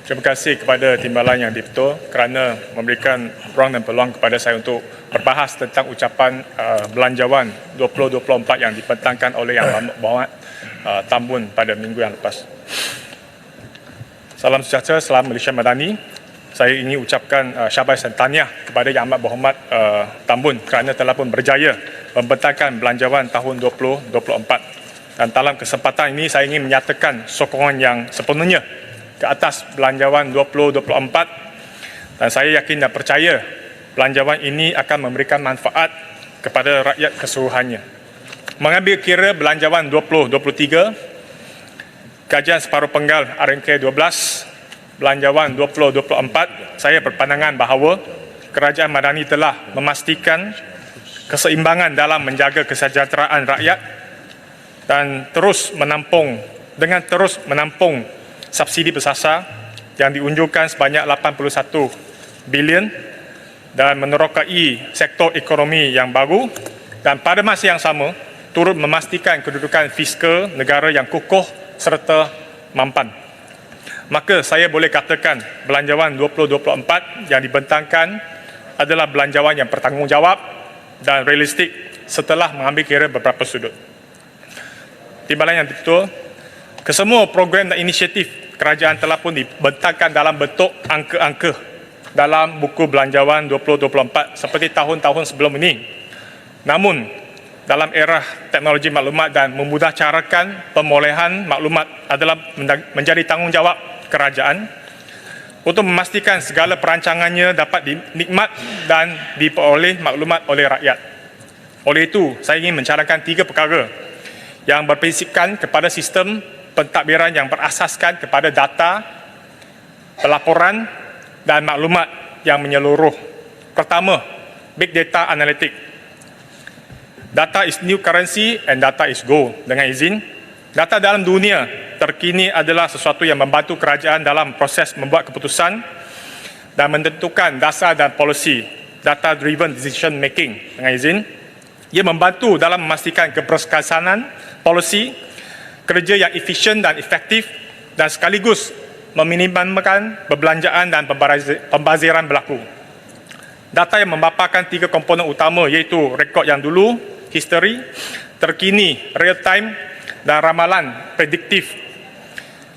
Terima kasih kepada Timbalan Yang di-Pertua kerana memberikan ruang dan peluang kepada saya untuk berbahas tentang ucapan belanjawan 2024 yang dibentangkan oleh Yang Berhormat Tambun pada minggu yang lepas. Salam sejahtera, salam Malaysia Madani. Saya ingin ucapkan syabas dan tahniah kepada Yang Amat Berhormat Tambun kerana telah pun berjaya membentangkan belanjawan tahun 2024. Dan dalam kesempatan ini saya ingin menyatakan sokongan yang sepenuhnya ke atas belanjawan 2024 dan saya yakin dan percaya belanjawan ini akan memberikan manfaat kepada rakyat keseluruhannya. Mengambil kira belanjawan 2023, kajian separuh penggal RMK 12, belanjawan 2024, saya berpandangan bahawa Kerajaan Madani telah memastikan keseimbangan dalam menjaga kesejahteraan rakyat dan terus menampung subsidi bersasar yang diunjurkan sebanyak 81 bilion dan menerokai sektor ekonomi yang baru dan pada masa yang sama turut memastikan kedudukan fiskal negara yang kukuh serta mampan. Maka saya boleh katakan belanjawan 2024 yang dibentangkan adalah belanjawan yang bertanggungjawab dan realistik setelah mengambil kira beberapa sudut. Timbalan Yang di-Pertua, kesemua program dan inisiatif kerajaan telah pun dibentangkan dalam bentuk angka-angka dalam buku belanjawan 2024 seperti tahun-tahun sebelum ini. Namun, dalam era teknologi maklumat dan memudahcarakan pemolehan maklumat adalah menjadi tanggungjawab kerajaan untuk memastikan segala perancangannya dapat dinikmat dan diperoleh maklumat oleh rakyat. Oleh itu, saya ingin mencadangkan 3 perkara yang berprinsipkan kepada sistem pentadbiran yang berasaskan kepada data, pelaporan dan maklumat yang menyeluruh. Pertama, Big Data Analytic. Data is new currency and data is gold. Dengan izin, data dalam dunia terkini adalah sesuatu yang membantu kerajaan dalam proses membuat keputusan dan menentukan dasar dan polisi. Data driven decision making. Dengan izin, ia membantu dalam memastikan keberkesanan polisi, kerja yang efisien dan efektif dan sekaligus meminimalkan perbelanjaan dan pembaziran berlaku. Data yang memaparkan 3 komponen utama iaitu rekod yang dulu, history, terkini, real time dan ramalan prediktif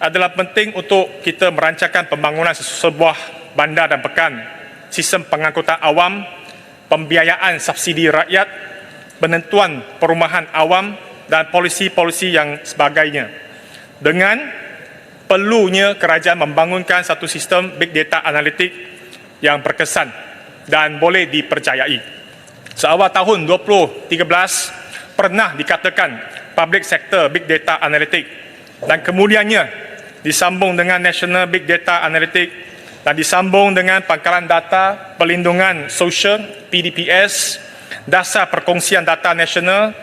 adalah penting untuk kita merancangkan pembangunan sebuah bandar dan pekan, sistem pengangkutan awam, pembiayaan subsidi rakyat, penentuan perumahan awam dan polisi-polisi yang sebagainya. Dengan perlunya kerajaan membangunkan satu sistem big data analitik yang berkesan dan boleh dipercayai. Seawal tahun 2013 pernah dikatakan public sector big data analitik dan kemudiannya disambung dengan National Big Data Analytic dan disambung dengan Pangkalan Data Perlindungan Sosial PDPS, Dasar Perkongsian Data Nasional,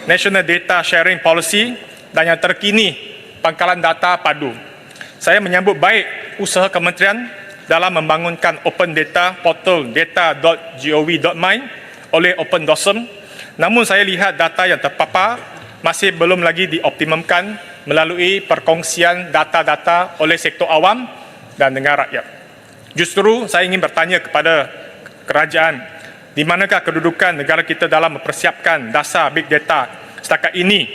National Data Sharing Policy dan yang terkini Pangkalan Data Padu. Saya menyambut baik usaha kementerian dalam membangunkan Open Data Portal data.gov.my oleh Open DOSM. Namun saya lihat data yang terpapar masih belum lagi dioptimumkan melalui perkongsian data-data oleh sektor awam dan dengan rakyat. Justru saya ingin bertanya kepada kerajaan, di manakah kedudukan negara kita dalam mempersiapkan dasar big data setakat ini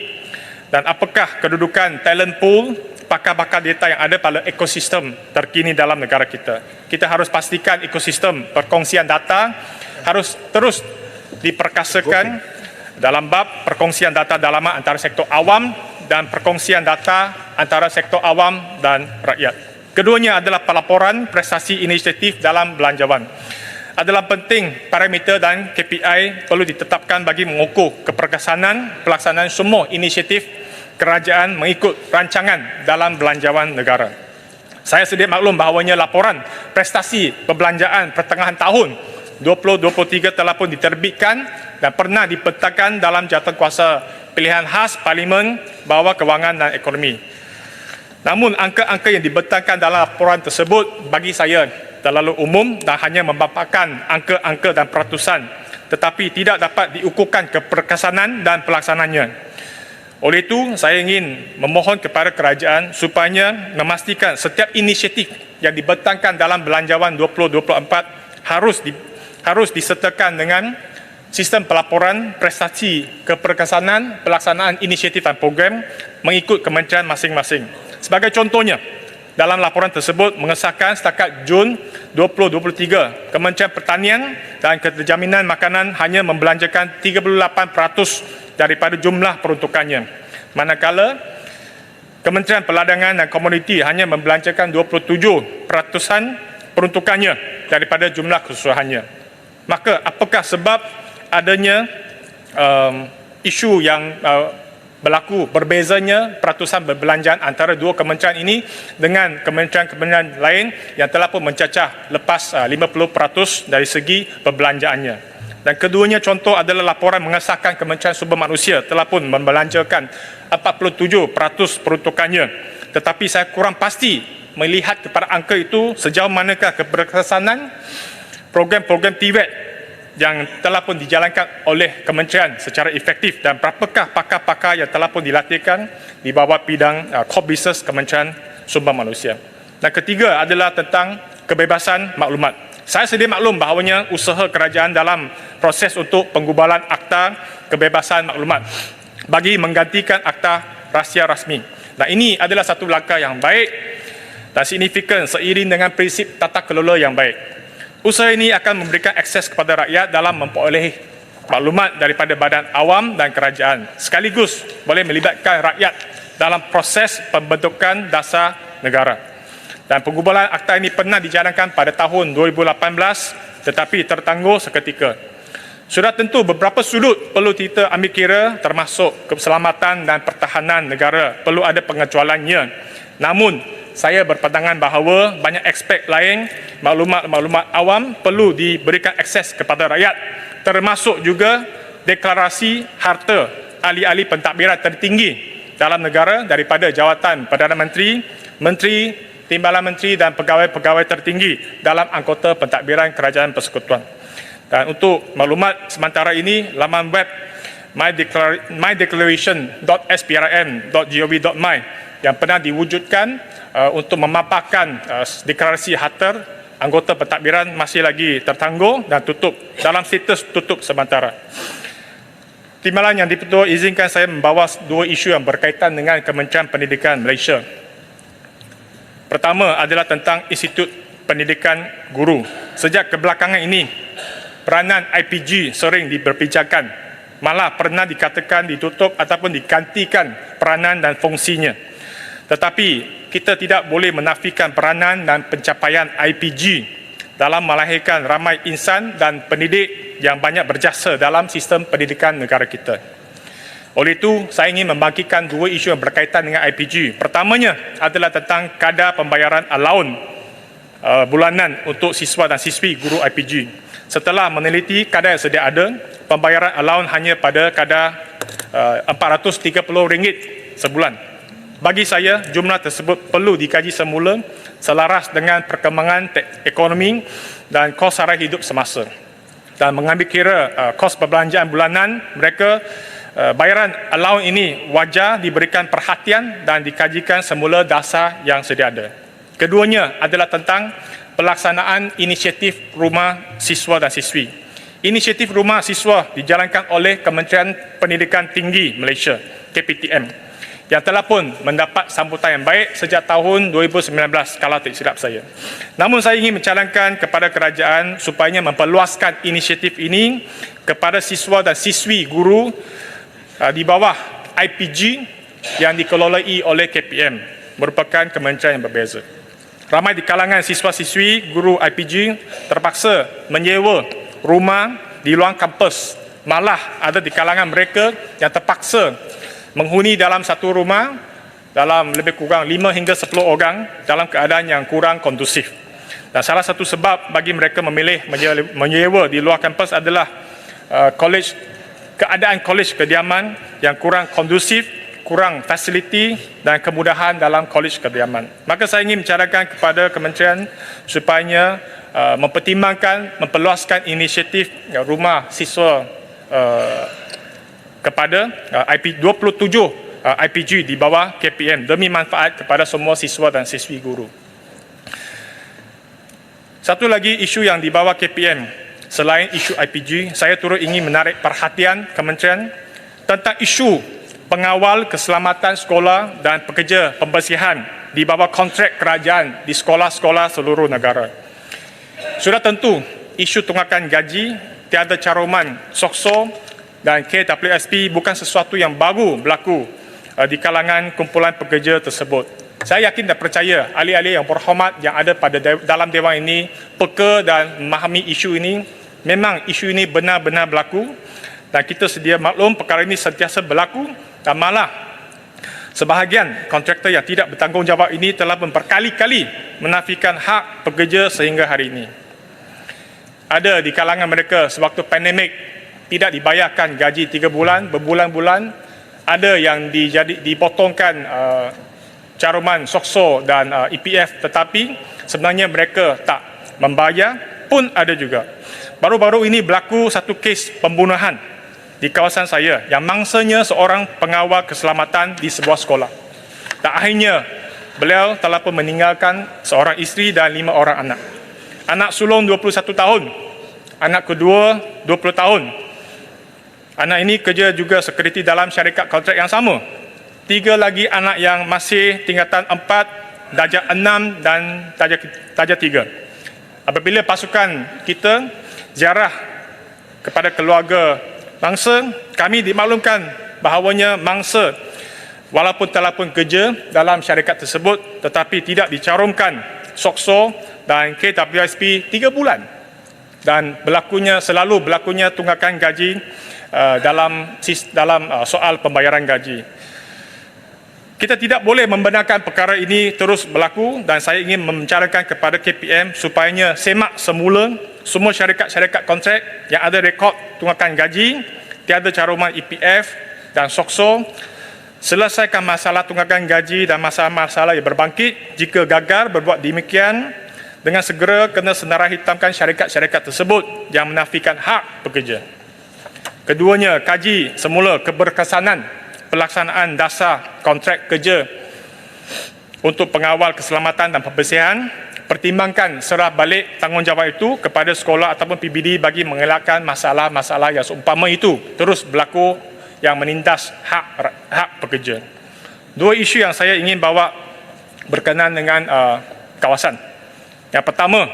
dan apakah kedudukan talent pool, pakar-pakar data yang ada pada ekosistem terkini dalam negara kita. Kita harus pastikan ekosistem perkongsian data harus terus diperkasakan dalam bab perkongsian data dalaman antara sektor awam dan perkongsian data antara sektor awam dan rakyat. Keduanya adalah pelaporan prestasi inisiatif dalam belanjawan. Adalah penting parameter dan KPI perlu ditetapkan bagi mengukur keperkesanan pelaksanaan semua inisiatif kerajaan mengikut rancangan dalam belanjawan negara. Saya sedia maklum bahawanya laporan prestasi perbelanjaan pertengahan tahun 2023 telah pun diterbitkan dan pernah dibentangkan dalam jawatankuasa pilihan khas Parlimen Bawah Kewangan dan Ekonomi. Namun angka-angka yang dibentangkan dalam laporan tersebut bagi saya terlalu umum dan hanya memaparkan angka-angka dan peratusan tetapi tidak dapat diukurkan keperkesanan dan pelaksanaannya. Oleh itu, saya ingin memohon kepada kerajaan supaya memastikan setiap inisiatif yang dibentangkan dalam Belanjawan 2024 harus disertakan dengan sistem pelaporan prestasi keberkesanan pelaksanaan inisiatif dan program mengikut kementerian masing-masing. Sebagai contohnya, dalam laporan tersebut mengesahkan setakat Jun 2023, Kementerian Pertanian dan Keterjaminan Makanan hanya membelanjakan 38% daripada jumlah peruntukannya. Manakala Kementerian Perdagangan dan Komoditi hanya membelanjakan 27% peruntukannya daripada jumlah keseluruhannya. Maka apakah sebab adanya isu yang berlaku berbezanya peratusan berbelanjaan antara dua kementerian ini dengan kementerian-kementerian lain yang telah pun mencacah lepas 50% dari segi perbelanjaannya. Dan keduanya contoh adalah laporan mengesahkan Kementerian Sumber Manusia telah pun membelanjakan 47% peruntukannya. Tetapi saya kurang pasti melihat kepada angka itu sejauh manakah keberkesanan program-program TVET yang telah pun dijalankan oleh kementerian secara efektif dan berapakah pakar-pakar yang telah pun dilatihkan di bawah bidang core business Kementerian Sumber Manusia. Dan ketiga adalah tentang kebebasan maklumat. Saya sedia maklum bahawanya usaha kerajaan dalam proses untuk penggubalan Akta Kebebasan Maklumat bagi menggantikan Akta Rahsia Rasmi. Dan ini adalah satu langkah yang baik dan signifikan seiring dengan prinsip tata kelola yang baik. Usaha ini akan memberikan akses kepada rakyat dalam memperoleh maklumat daripada badan awam dan kerajaan. Sekaligus boleh melibatkan rakyat dalam proses pembentukan dasar negara. Dan penggubalan akta ini pernah dijalankan pada tahun 2018 tetapi tertangguh seketika. Sudah tentu beberapa sudut perlu kita ambil kira termasuk keselamatan dan pertahanan negara perlu ada pengecualiannya. Namun saya berpandangan bahawa banyak aspek lain maklumat-maklumat awam perlu diberikan akses kepada rakyat, termasuk juga deklarasi harta ahli-ahli pentadbiran tertinggi dalam negara daripada jawatan Perdana Menteri, Menteri, Timbalan Menteri dan pegawai-pegawai tertinggi dalam anggota pentadbiran Kerajaan Persekutuan. Dan untuk maklumat sementara ini, laman web mydeclaration.sprm.gov.my yang pernah diwujudkan untuk memaparkan deklarasi harta anggota pentadbiran masih lagi tertangguh dan tutup dalam status tutup sementara. Timbalan yang dipertua izinkan saya membawa dua isu yang berkaitan dengan Kementerian Pendidikan Malaysia. Pertama adalah tentang Institut Pendidikan Guru. Sejak kebelakangan ini, peranan IPG sering diperbincangkan, malah pernah dikatakan ditutup ataupun digantikan peranan dan fungsinya. Tetapi kita tidak boleh menafikan peranan dan pencapaian IPG dalam melahirkan ramai insan dan pendidik yang banyak berjasa dalam sistem pendidikan negara kita. Oleh itu, saya ingin membangkitkan dua isu yang berkaitan dengan IPG. Pertamanya adalah tentang kadar pembayaran allowance bulanan untuk siswa dan siswi guru IPG. Setelah meneliti kadar yang sedia ada, pembayaran allowance hanya pada kadar RM430 sebulan. Bagi saya, jumlah tersebut perlu dikaji semula selaras dengan perkembangan ekonomi dan kos sara hidup semasa. Dan mengambil kira kos perbelanjaan bulanan mereka, bayaran allowance ini wajar diberikan perhatian dan dikajikan semula dasar yang sedia ada. Keduanya adalah tentang pelaksanaan inisiatif Rumah Siswa dan Siswi. Inisiatif Rumah Siswa dijalankan oleh Kementerian Pendidikan Tinggi Malaysia, KPTM, yang telah pun mendapat sambutan yang baik sejak tahun 2019 kalau tak silap saya. Namun saya ingin mencalonkan kepada kerajaan supaya memperluaskan inisiatif ini kepada siswa dan siswi guru di bawah IPG yang dikelolai oleh KPM, merupakan kementerian yang berbeza. Ramai di kalangan siswa-siswi guru IPG terpaksa menyewa rumah di luar kampus. Malah ada di kalangan mereka yang terpaksa menghuni dalam satu rumah dalam lebih kurang 5 hingga 10 orang dalam keadaan yang kurang kondusif. Dan salah satu sebab bagi mereka memilih menyewa di luar kampus adalah keadaan kolej kediaman yang kurang kondusif, kurang fasiliti dan kemudahan dalam kolej kediaman. Maka saya ingin mencarakan kepada kementerian supaya mempertimbangkan, memperluaskan inisiatif rumah siswa kepada IP 27 IPG di bawah KPM demi manfaat kepada semua siswa dan siswi guru. Satu lagi isu yang di bawah KPM selain isu IPG, saya turut ingin menarik perhatian Kementerian tentang isu pengawal keselamatan sekolah dan pekerja pembersihan di bawah kontrak kerajaan di sekolah-sekolah seluruh negara. Sudah tentu, isu tunggakan gaji, tiada caruman, SOKSO dan KWSP bukan sesuatu yang baru berlaku di kalangan kumpulan pekerja tersebut. Saya yakin dan percaya ahli-ahli yang berhormat yang ada pada dalam Dewan ini peka dan memahami isu ini. Memang isu ini benar-benar berlaku dan kita sedia maklum perkara ini sentiasa berlaku dan malah sebahagian kontraktor yang tidak bertanggungjawab ini telah berkali-kali menafikan hak pekerja sehingga hari ini. Ada di kalangan mereka sewaktu pandemik tidak dibayarkan gaji 3 bulan, berbulan-bulan. Ada yang dipotongkan caruman SOKSO dan EPF tetapi sebenarnya mereka tak membayar pun ada juga. Baru-baru ini berlaku satu kes pembunuhan di kawasan saya yang mangsanya seorang pengawal keselamatan di sebuah sekolah. Dan akhirnya beliau telah pun meninggalkan seorang isteri dan 5 orang anak. Anak sulung 21 tahun, anak kedua 20 tahun. Anak ini kerja juga sekuriti dalam syarikat kontrak yang sama. 3 lagi anak yang masih tingkatan 4, darjah 6 dan darjah 3. Apabila pasukan kita ziarah kepada keluarga mangsa, kami dimaklumkan bahawanya mangsa walaupun telah pun kerja dalam syarikat tersebut tetapi tidak dicarumkan SOKSO dan KWSP 3 bulan. Dan selalu berlakunya tunggakan gaji dalam soal pembayaran gaji. Kita tidak boleh membenarkan perkara ini terus berlaku dan saya ingin membicarakan kepada KPM supaya semak semula semua syarikat-syarikat kontrak yang ada rekod tunggakan gaji, tiada caruman EPF dan SOKSO. Selesaikan masalah tunggakan gaji dan masalah-masalah yang berbangkit. Jika gagal berbuat demikian, dengan segera kena senarai hitamkan syarikat-syarikat tersebut yang menafikan hak pekerja. Keduanya, kaji semula keberkesanan pelaksanaan dasar kontrak kerja untuk pengawal keselamatan dan pembersihan. Pertimbangkan serah balik tanggungjawab itu kepada sekolah ataupun PBD bagi mengelakkan masalah-masalah yang seumpama itu terus berlaku yang menindas hak pekerja. 2 isu yang saya ingin bawa berkenaan dengan kawasan. Yang pertama,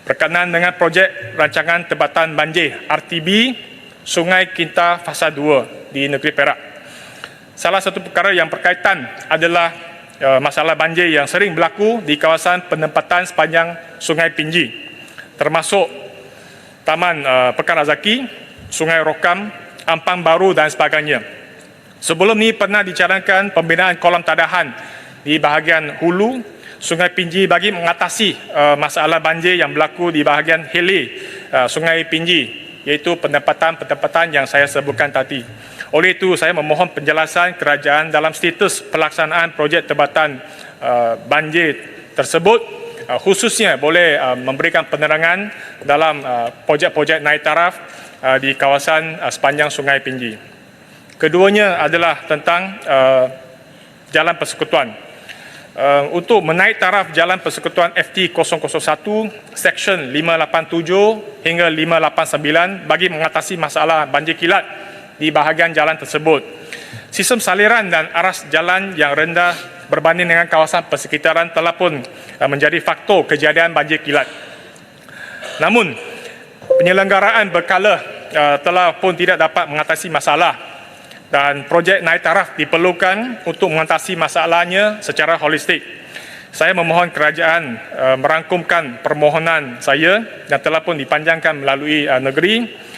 berkenaan dengan projek rancangan tebatan banjir RTB Sungai Kinta Fasa 2 di negeri Perak. Salah satu perkara yang berkaitan adalah masalah banjir yang sering berlaku di kawasan penempatan sepanjang Sungai Pinji, termasuk Taman Pekan Razaki, Sungai Rokam, Ampang Baru dan sebagainya. Sebelum ini pernah dicanangkan pembinaan kolam tadahan di bahagian hulu Sungai Pinji bagi mengatasi masalah banjir yang berlaku di bahagian hilir Sungai Pinji, iaitu pendapatan yang saya sebutkan tadi. Oleh itu, saya memohon penjelasan kerajaan dalam status pelaksanaan projek tebatan banjir tersebut, khususnya boleh memberikan penerangan dalam projek-projek naik taraf di kawasan sepanjang Sungai Pinji. Keduanya adalah tentang jalan persekutuan. Untuk menaik taraf jalan persekutuan FT001 Seksyen 587 hingga 589 bagi mengatasi masalah banjir kilat di bahagian jalan tersebut. Sistem saliran dan aras jalan yang rendah berbanding dengan kawasan persekitaran telah pun menjadi faktor kejadian banjir kilat. Namun, penyelenggaraan berkala telah pun tidak dapat mengatasi masalah dan projek naik taraf diperlukan untuk mengatasi masalahnya secara holistik. Saya memohon kerajaan merangkumkan permohonan saya yang telah pun dipanjangkan melalui negeri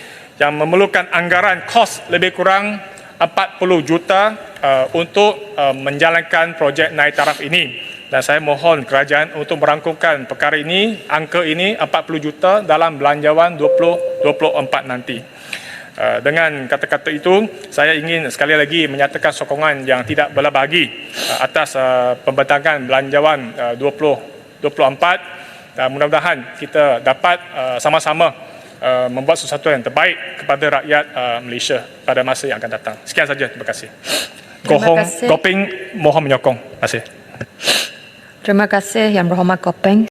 yang memerlukan anggaran kos lebih kurang 40 juta untuk menjalankan projek naik taraf ini. Dan saya mohon kerajaan untuk merangkumkan perkara ini, angka ini 40 juta dalam belanjawan 2024 nanti. Dengan kata-kata itu, saya ingin sekali lagi menyatakan sokongan yang tidak belah bagi atas pembentangan belanjawan 2024 dan mudah-mudahan kita dapat sama-sama membuat sesuatu yang terbaik kepada rakyat Malaysia pada masa yang akan datang. Sekian saja, terima kasih. Gopeng mohon menyokong. Terima kasih. Terima kasih Yang Berhormat Gopeng.